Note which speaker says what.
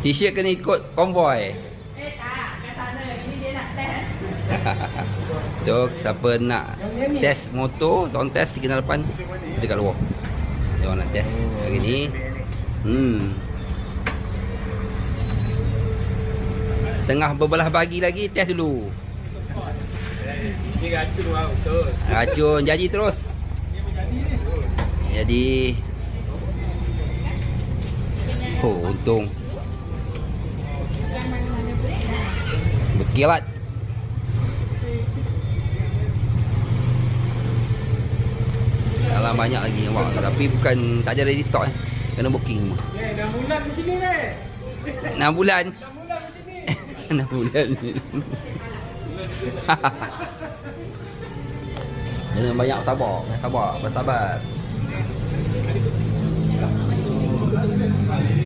Speaker 1: T-shirt kena ikut konvoy.
Speaker 2: Tak, kat sana. Ini dia nak test.
Speaker 1: So, siapa nak test motor, tolong test 368 dekat luar. Dia orang nak test hari ni. Tengah berbelah bagi lagi, test dulu.
Speaker 3: Ini racun lah betul.
Speaker 1: Racun jadi terus. Jadi untung berkilat. Dalam banyak lagi awak, tapi bukan tak ada ready stock kena booking semua.
Speaker 3: 6 bulan macam ni kan?
Speaker 1: 6 bulan.
Speaker 3: 6 bulan macam ni.
Speaker 1: 6 bulan. Jangan banyak sabar, bersabar.